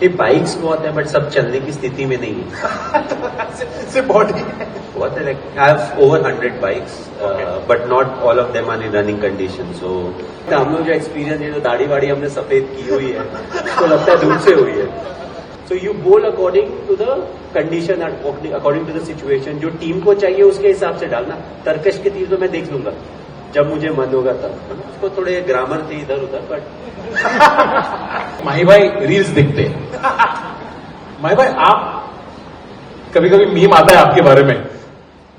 ये बाइक्स बहुत है बट सब चलने की स्थिति में नहीं है। सिर्फ बॉडी बहुत है, like I have over 100 bikes but not all of them are in running condition. So हम लोग जो एक्सपीरियंस है, जो दाढ़ी वाड़ी हमने सफेद की हुई है तो लगता है धूप से हुई है। So you bowl according to the condition, according to the situation. जो टीम को चाहिए उसके हिसाब से डालना। तर्कश की तीर तो मैं देख लूंगा जब मुझे मन होगा तब। उसको थोड़े ग्रामर थे इधर उधर बट माही भाई रील्स देखते हैं। माही भाई आप कभी कभी मीम आता है आपके बारे में,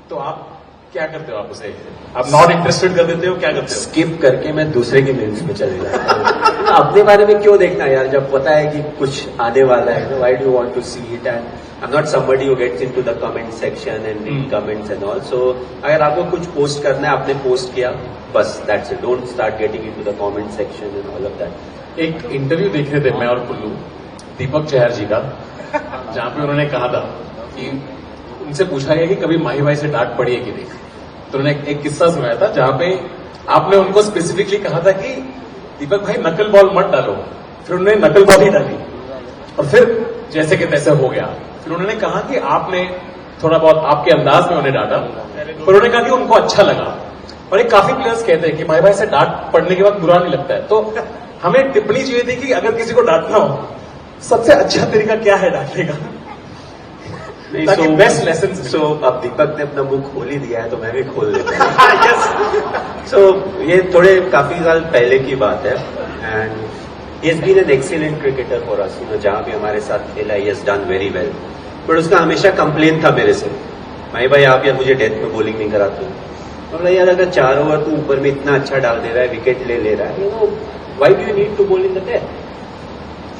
तो आप क्या करते हो? आप उसे आप नॉट इंटरेस्टेड कर देते हो, क्या करते हो? स्किप करके मैं दूसरे की मीम्स में चले जाता हूँ। अपने बारे में क्यों देखना यार, जब पता है कि कुछ आने वाला है। Why do you want to see it? And I am not somebody who gets into the comment section and read comments and all. So अगर आपको कुछ पोस्ट करना है, आपने पोस्ट किया, बस that's it. Don't start getting into the comment section and all of that. एक interview देख रहे थे मैं और कुल्लू, दीपक चहर जी का, जहां पे उन्होंने कहा था कि उनसे पूछा गया कि कभी माही भाई से डांट पड़ी है कि नहीं, तो उन्होंने एक किस्सा सुनाया था जहां पे आपने उनको स्पेसिफिकली कहा था कि दीपक भाई नकल बॉल मत डालो। फिर उन्होंने नकल बॉल ही डाली और फिर जैसे कि तैसे हो गया। फिर उन्होंने कहा कि आपने थोड़ा बहुत आपके अंदाज में उन्हें डांटा, पर उन्होंने कहा कि उनको अच्छा लगा। और एक काफी प्लेयर्स कहते हैं कि माही भाई से डांट पड़ने के बाद बुरा नहीं लगता है। तो हमें टिप्पणी चाहिए थी कि अगर किसी को डांटना हो, सबसे अच्छा तरीका क्या है डांटने का? ताकि बेस्ट लेसन। सो अब दीपक ने अपना मुंह खोल ही दिया है तो मैं भी खोल देता हूँ। सो ये थोड़े काफी साल पहले की बात है and he has been an excellent cricketer for us. जहां भी हमारे साथ खेला he has done very well, but उसका हमेशा कंप्लेन था मेरे से, माही भाई आप यार मुझे डेथ में बॉलिंग नहीं कराते। बोला यार अगर 4 ओवर तू ऊपर में इतना अच्छा डाल दे रहा है, विकेट ले रहा है, why do you need to bowl in the death?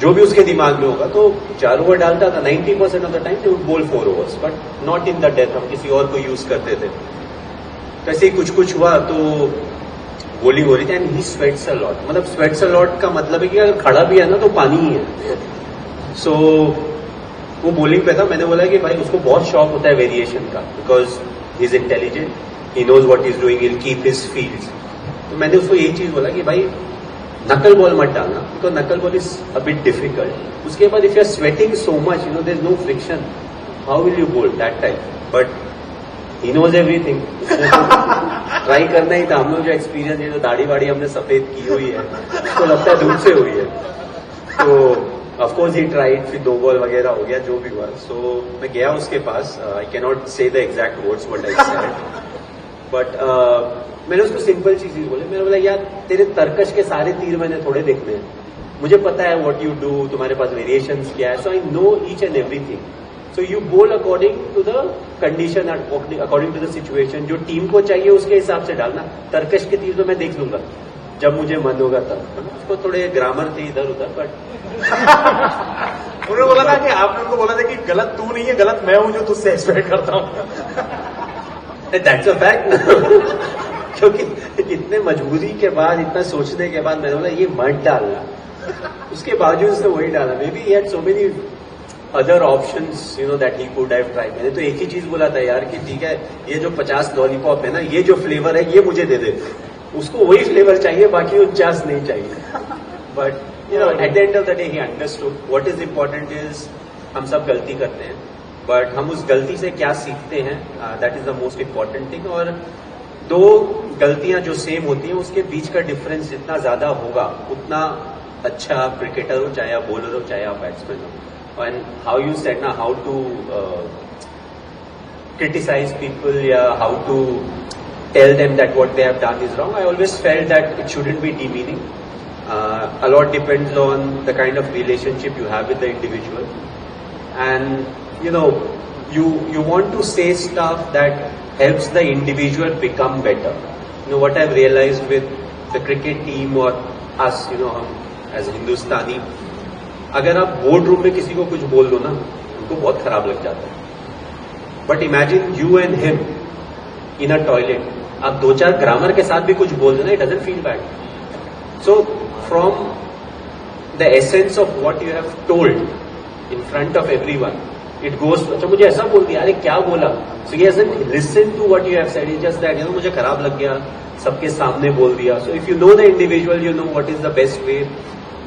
जो भी उसके दिमाग में होगा। तो 4 ओवर डालता था, 90% ऑफ द टाइम वुड बोल 4 overs, but not in the death. हम किसी और को यूज करते थे। वैसे ही कुछ हुआ तो बॉलिंग हो रही थी and he sweats a lot. मतलब स्वेट्स अ लॉट का मतलब है कि अगर खड़ा भी है ना तो पानी ही है। सो वो बॉलिंग पे था। मैंने बोला कि भाई उसको बहुत शौक होता है वेरिएशन का, because he is intelligent, he knows what is doing, will keep his fields. तो मैंने उसको यही चीज बोला कि भाई नकल बॉल मत डालना, because knuckle ball is a bit difficult. उसके बाद if you are sweating so much, there is no friction, how will you bowl that time? But he knows everything. Try करना ही था। हम लोग जो एक्सपीरियंस है, जो दाढ़ी वाड़ी हमने सफेद की हुई है तो लगता है धूप से हुई है। तो ऑफकोर्स ही ट्राइड, फिर 2 बॉल वगैरह हो गया जो भी हुआ। सो मैं गया उसके पास। आई कैन नॉट से the exact words what I said, but मैंने उसको सिंपल चीज ही बोले। मैंने बोला यार तेरे तर्कश के सारे तीर मैंने थोड़े देखने हैं, मुझे पता है व्हाट यू डू, तुम्हारे पास वेरिएशंस क्या है। So I know each and everything. So you bowl according to the condition, according to the situation. जो टीम को चाहिए उसके हिसाब से डालना। तर्कश के तीर तो मैं देख लूंगा जब मुझे मन होगा तब। उसको थोड़े ग्रामर थे इधर उधर बट उन्होंने बोला था कि आपने उनको बोला था कि गलत तू नहीं है, गलत मैं हूं जो तुझसे एक्सपेक्ट करता हूं। That's a fact. क्योंकि इतने मजबूरी के बाद, इतना सोचने के बाद मैंने बोला ये मत डालना। उसके बावजूद उसने वही डाला। May be he had so many other options that he could have tried. मैंने तो एक ही चीज बोला था यार कि ठीक है ये जो 50 लॉलीपॉप है ना, ये जो फ्लेवर है ये मुझे दे दे। उसको वही फ्लेवर चाहिए, बाकी 49 नहीं चाहिए। But at the end of the day he understood what is important is हम सब गलती करते हैं, बट हम उस गलती से क्या सीखते हैं, that is the most important thing. और 2 गलतियां जो सेम होती हैं उसके बीच का डिफरेंस जितना ज्यादा होगा उतना अच्छा आप क्रिकेटर हो, चाहे आप बॉलर हो, चाहे आप बैट्समैन हो। एंड हाउ यू सेड ना, how to criticize people, how to tell them that what they have done is wrong. I always felt that it shouldn't be demeaning. A lot depends on the kind of relationship you have with the individual, and you want to say stuff that helps the individual become better. What I've realized with the cricket team or us, हम as Hindustani, अगर आप board room में किसी को कुछ बोल दो ना, उनको बहुत खराब लग जाता है। But imagine you and him in a toilet, आप 2-4 ग्रामर के साथ भी कुछ बोल दो ना, it doesn't feel bad. So from the essence of what you have told in front of everyone, it goes. अच्छा मुझे ऐसा बोल दिया, अरे क्या बोला? So he hasn't listen to what you have said, it's just that मुझे खराब लग गया, सबके सामने बोल दिया। So if you know the individual, you know what is the best way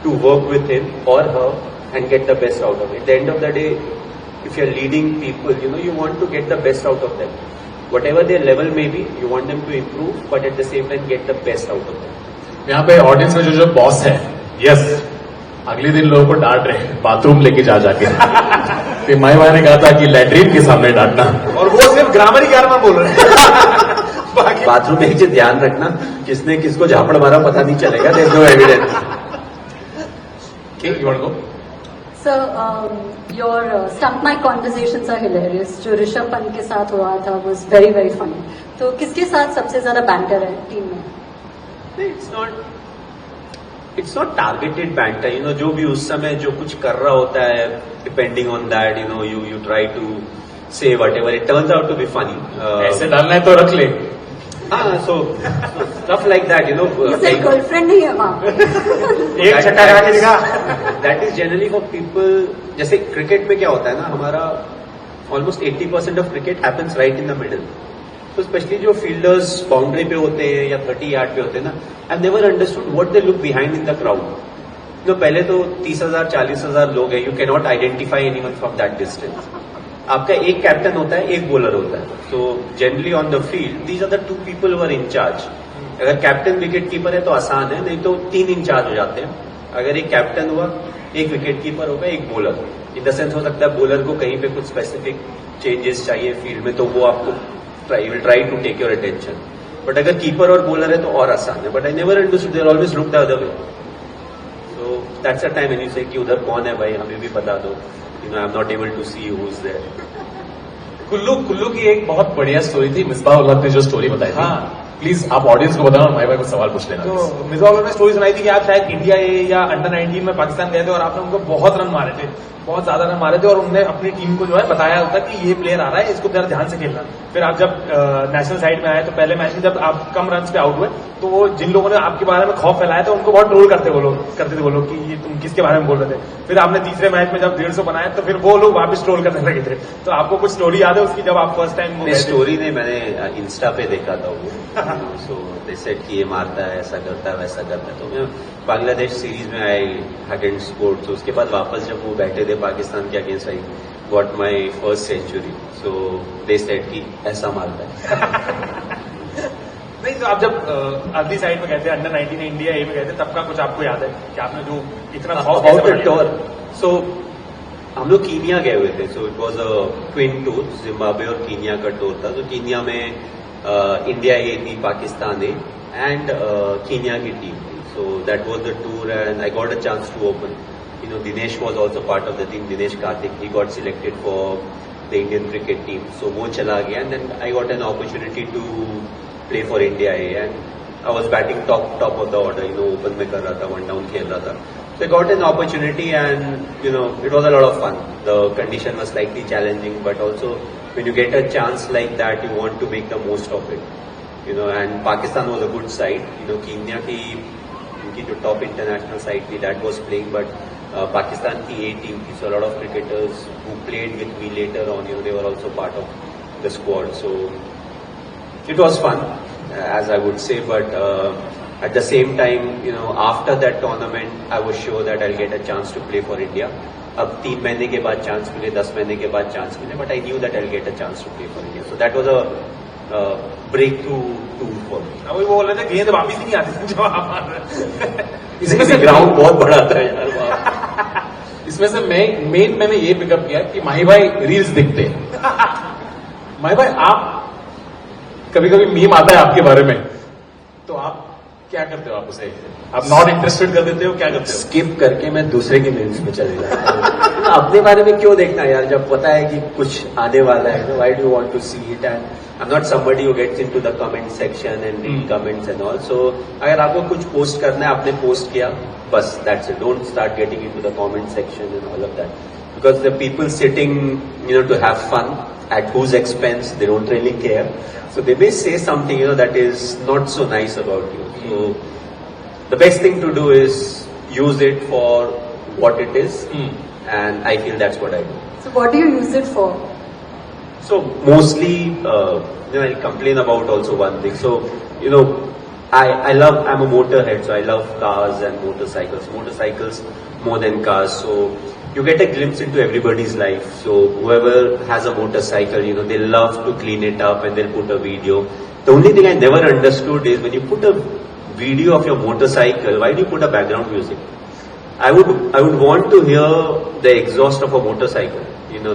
to work with him or her, and get the best out of it. At the end of the day, if you're leading people, you want to get the best out of them. Whatever their level may be, you want them to improve, but at the same time get the best out of them. यहाँ पे audience में जो boss है, yes, अगले दिन लोगों को डांट रहे हैं बाथरूम लेके जाके। तो माई भाई ने कहा था कि लैट्रिन के सामने डांटना, और वो सिर्फ ग्रामर ही 11 बोल रहे हैं। बाथरूम में ही ध्यान रखना, किसने किसको झापड़ मारा पता नहीं चलेगा, there no evidence. Okay, you want to go? So, your stump mic conversations are hilarious. जो ऋषभ पंत के साथ हुआ था was very very funny. तो किसके साथ सबसे ज्यादा banter है टीम में? It's not targeted banter. जो भी उस समय जो कुछ कर रहा होता है, depending on that, you try to say whatever. It turns out to be funny. ऐसे डालना है तो रख ले। हाँ, so stuff like that, इससे गर्लफ्रेंड नहीं है वहाँ। एक छक्का लगा के दिखा। That is generally for people. जैसे क्रिकेट में क्या होता है ना, हमारा almost 80% of cricket happens right in the middle. तो स्पेशली जो फील्डर्स बाउंड्री पे होते हैं या 30 यार्ड पे होते हैं ना, I never understood what they look behind in the crowd. पहले तो 30,000 40,000 लोग हैं, you can not identify anyone from that distance. आपका एक कैप्टन होता है, एक बॉलर होता है। So generally on the field these are the 2 people who are in charge. अगर कैप्टन विकेट कीपर है तो आसान है, नहीं तो 3 इंचार्ज हो जाते हैं। अगर एक कैप्टन हुआ, एक विकेट कीपर होगा, एक बॉलर। इन द सेंस हो सकता है बॉलर को कहीं पे कुछ स्पेसिफिक चेंजेस चाहिए फील्ड में, तो वो आपको will try to take your attention. But अगर कीपर और बॉलर है तो और आसान है। But I never understood, they always look the other way. So that's the time when you say कि उधर कौन है भाई, हमें भी बता दो। I'm not able to see who's there. Kullu की एक बहुत बढ़िया स्टोरी थी, मिसबाह उल हक ने जो स्टोरी बताई थी। हाँ। प्लीज आप ऑडियंस को बताना और भाई को सवाल पूछ लेना। तो मिसबाह ने स्टोरी सुनाई थी कि आप शायद इंडिया ए या अंडर 19 में पाकिस्तान गए थे और आपने उनको बहुत रन मारे थे, बहुत ज्यादा रन मारे थे, और उन्होंने अपनी टीम को जो है बताया होता कि ये प्लेयर आ रहा है, इसको जरा ध्यान से खेलना। फिर आप जब नेशनल साइड में आए तो पहले मैच में जब आप कम रन पे आउट हुए तो वो जिन लोगों ने आपके बारे में खौफ फैलाया था उनको बहुत ट्रोल करते थे वो लोग कि ये तुम किसके बारे में बोल रहे थे। फिर आपने तीसरे मैच में जब 150 बनाया तो फिर वो लोग वापस ट्रोल करने लगे थे। तो आपको कुछ स्टोरी याद है उसकी, जब आप फर्स्ट टाइम? स्टोरी नहीं, मैंने इंस्टा पे देखा था वो। सो दे सेड कि ये मारता है, ऐसा करता है, वैसा करता है। तो मैं बांग्लादेश सीरीज में आई हैडेंट स्कोर, तो उसके बाद वापस जब वो बैठे थे पाकिस्तान के against, I got my first century. So they said कि ऐसा मारता है। नहीं, तो आप जब अगली साइड में गए थे, अंडर 19 इंडिया ए में गए थे, तब का कुछ आपको याद है कि आपने जो इतना टूर? सो हम लोग कीनिया गए हुए थे। So it was a twin tour, Zimbabwe और कीनिया का टूर था। तो कीनिया में इंडिया ए थी, पाकिस्तान ए एंड कीनिया की टीम थी। So that was the tour and I got a chance to open. Dinesh was also part of the team, Dinesh Karthik. He got selected for the Indian cricket team. So wo chala gaya and then I got an opportunity to play for India A and I was batting top of the order, open mein kar raha tha, one down khel raha tha. So I got an opportunity and, it was a lot of fun. The condition was slightly challenging, but also when you get a chance like that, you want to make the most of it. And Pakistan was a good side. Kenya की जो top international side थी that was playing, but Pakistan की A team थी। So lot of cricketers who played with me later on, they were also part of the squad. So it was fun as I would say, but at the same time after that tournament I was sure that I will get a chance to play for India. अब 3 महीने के बाद chance मिले, 10 महीने के बाद chance मिले, but I knew that I will get a chance to play for India. So that was a breakthrough tour for me. वो बोल रहे थे गेंद वापिस ही नहीं आती जब आप इसमें से ग्राउंड बहुत बड़ा था यार। इसमें से मैंने ये पिकअप किया कि माही भाई रील्स देखते हैं। माही भाई आप कभी कभी मीम आता है आपके बारे में, तो आप क्या करते हो? आप उसे आप नॉट इंटरेस्टेड कर देते हो, क्या करते हो? स्किप करके मैं दूसरे की मीम्स में चले जाता हूँ। अपने बारे में क्यों देखना यार, जब पता है कि कुछ आने वाला है। Why do want to see it? And I am not somebody who gets into the comment section and read comments and all. So अगर आपको कुछ पोस्ट करना है, आपने पोस्ट किया, बस that's it. Don't start getting into the comment section and all of that, because the people sitting to have fun at whose expense, they don't really care. So they may say something that is not so nice about you. So the best thing to do is use it for what it is, and I feel that's what I do. So what do you use it for? So mostly, I'll complain about also one thing. So I'm a motorhead, so I love cars and motorcycles more than cars. So you get a glimpse into everybody's life. So whoever has a motorcycle, they love to clean it up and they'll put a video. The only thing I never understood is when you put a video of your motorcycle, why do you put a background music? I would want to hear the exhaust of a motorcycle,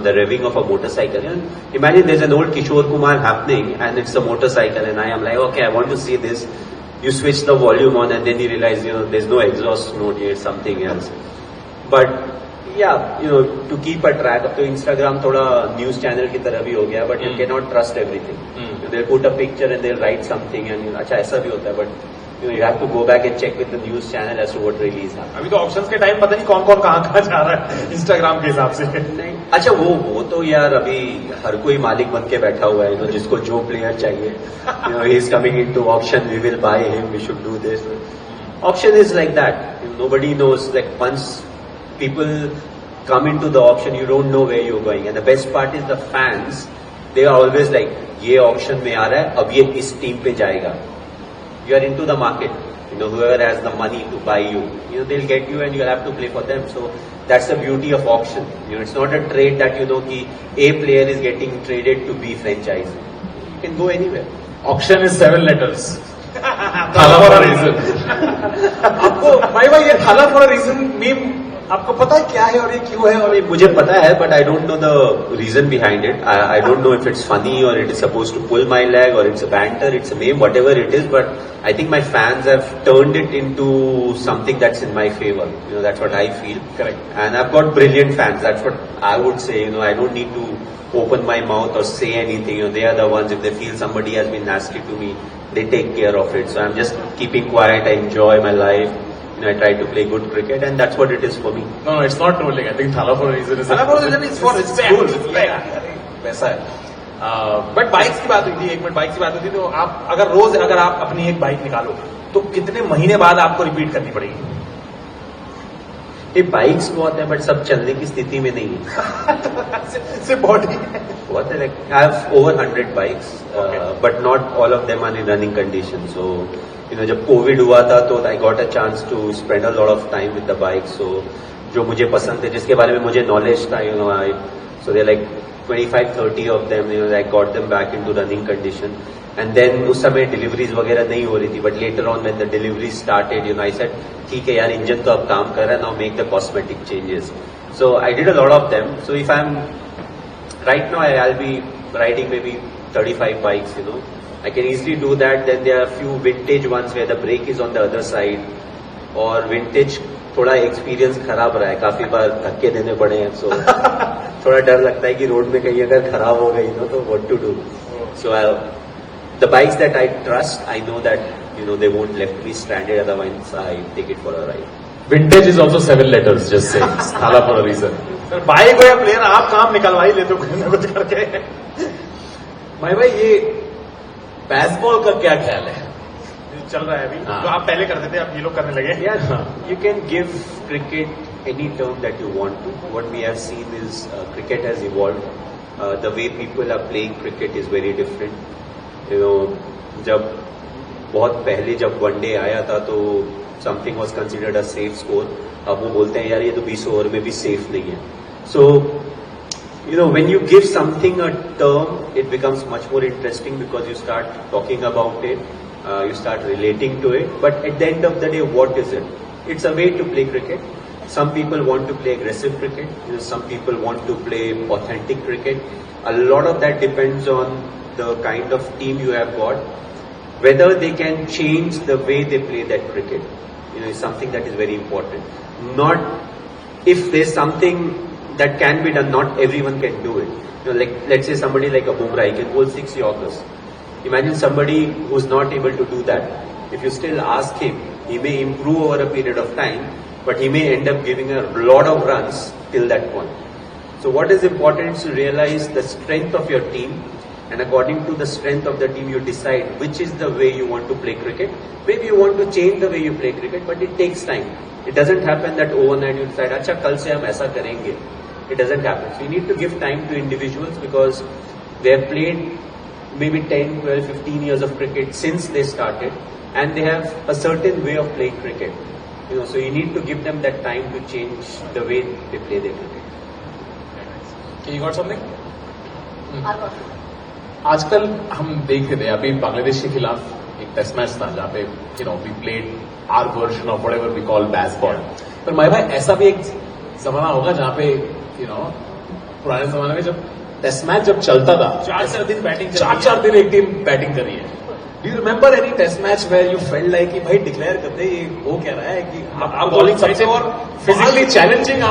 the revving of a motorcycle. And imagine there's an old Kishore Kumar happening and it's a motorcycle and I am like, okay, I want to see this. You switch the volume on and then you realize, there's no exhaust note here, something else. But yeah, to keep a track of the Instagram, thoda news channel की तरह भी हो गया, but you cannot trust everything. They'll put a picture and they'll write something and अच्छा ऐसा भी होता है, but you have to go back and check with the news channel as to what really is happening. अभी तो options के time पता नहीं कौन कौन कहाँ जा रहा है इंस्टाग्राम के हिसाब से. नहीं, अच्छा वो तो यार अभी हर कोई मालिक बन के बैठा हुआ है, जिसको जो प्लेयर चाहिए, he is coming into auction, we will buy him, we should do this. Auction is like that. Nobody knows. Like once people come into the auction, you don't know where you're going. And the best part is the fans. They are always like, ये auction में आ रहा है, अब ये इस team पे जाएगा. You are into the market. Whoever has the money to buy you, they'll get you and you'll have to play for them. So that's the beauty of auction. It's not a trade that ki A player is getting traded to B franchise. You can go anywhere. Auction is 7 letters. Thala for a reason. आपको भाई ये थाला for a reason meme आपको पता है क्या है और ये क्यों है? और मुझे पता है, but I don't know the reason behind it. I don't know if it's funny or it is supposed to pull my leg or it's a banter, it's a meme, whatever it is. But I think my fans have turned it into something that's in my favor. That's what I feel. Correct. And I've got brilliant fans. That's what I would say. I don't need to open my mouth or say anything. They are the ones. If they feel somebody has been nasty to me, they take care of it. So I'm just keeping quiet. I enjoy my life. I try to play good cricket, and that's what it is for me. No, it's not trolling. I think Thala for a reason is. Thala for a reason is for respect. वैसा है. But bikes की बात हुई थी, एक minute bike की बात हुई थी, तो आप अगर आप अपनी एक बाइक निकालो तो कितने महीने बाद आपको रिपीट करनी पड़ेगी? ये बाइक्स बहुत है, बट सब चलने की स्थिति में नहीं है. सिर्फ बॉडी बहुत है. Like I have over 100 bikes, but not all of them are in running condition. So जब कोविड हुआ था तो I got a chance to spend a lot of time with the bike. So जो मुझे पसंद है, जिसके बारे में मुझे नॉलेज था, so they like 25-30 of them, I got them back into running condition. And then उस समय डिलीवरीज वगैरह नहीं हो रही थी, but later on when the delivery started, I said ठीक है यार, इंजन तो अब काम कर रहा है, now make the cosmetic changes. So I did a lot of them. So if I am right now I will be riding may be 35 bikes. I can easily do that. Then there are a few vintage ones where the brake is on the other side. और vintage थोड़ा experience खराब रहा है, काफी बार धक्के देने पड़े हैं. So थोड़ा डर लगता है कि रोड में कहीं अगर खराब हो गई तो what to do. So the bikes that I trust, I know that they won't left me stranded. Otherwise, I take it for a ride. Vintage is also 7 letters. Just say Thala for a reason. Sir bike हो या player, आप काम निकलवा ही लेते हो कुछ ना कुछ करके. भाई ये बेसबॉल का क्या ख्याल है? चल रहा है अभी, तो आप पहले करते थे, अब ये लोग करने लगे. Yeah, you can give cricket any term that you want to. What we have seen is cricket has evolved. The way people are playing cricket is very different. जब बहुत पहले जब वनडे आया था तो something was considered a safe score. अब वो बोलते हैं यार ये तो 20 ओवर में भी सेफ नहीं है. सो when you give something a term, it becomes much more interesting because you start talking about it, you start relating to it. But at the end of the day, what is it? It's a way to play cricket. Some people want to play aggressive cricket. Some people want to play authentic cricket. A lot of that depends on the kind of team you have got. Whether they can change the way they play that cricket, is something that is very important. Not if there's something that can be done, not everyone can do it. Like let's say somebody like a Bumrah, he can bowl 6 Yorkers. Imagine somebody who's not able to do that. If you still ask him, he may improve over a period of time, but he may end up giving a lot of runs till that point. So what is important is to realize the strength of your team, and according to the strength of the team, you decide which is the way you want to play cricket. Maybe you want to change the way you play cricket, but it takes time. It doesn't happen that overnight you decide, अच्छा कल से हम ऐसा करेंगे. It doesn't happen. So you need to give time to individuals because they have played maybe 10, 12, 15 years of cricket since they started, and they have a certain way of playing cricket. so you need to give them that time to change the way they play their cricket. You got something? I got it. आजकल हम देख रहे थे अभी बांग्लादेश के खिलाफ एक test match था जहाँ पे we played our version of whatever we call baseball. पर माही भाई ऐसा भी एक जमाना होगा जहाँ पे पुराने जमाने में जब टेस्ट मैच जब चलता था 4-4 दिन बैटिंग 4-4 दिन एक टीम बैटिंग करी है. Do you remember any test match where you felt like कि भाई डिक्लेयर करते ये वो कह रहा है कि आप बॉलिंग सबसे और फिजिकली चैलेंजिंग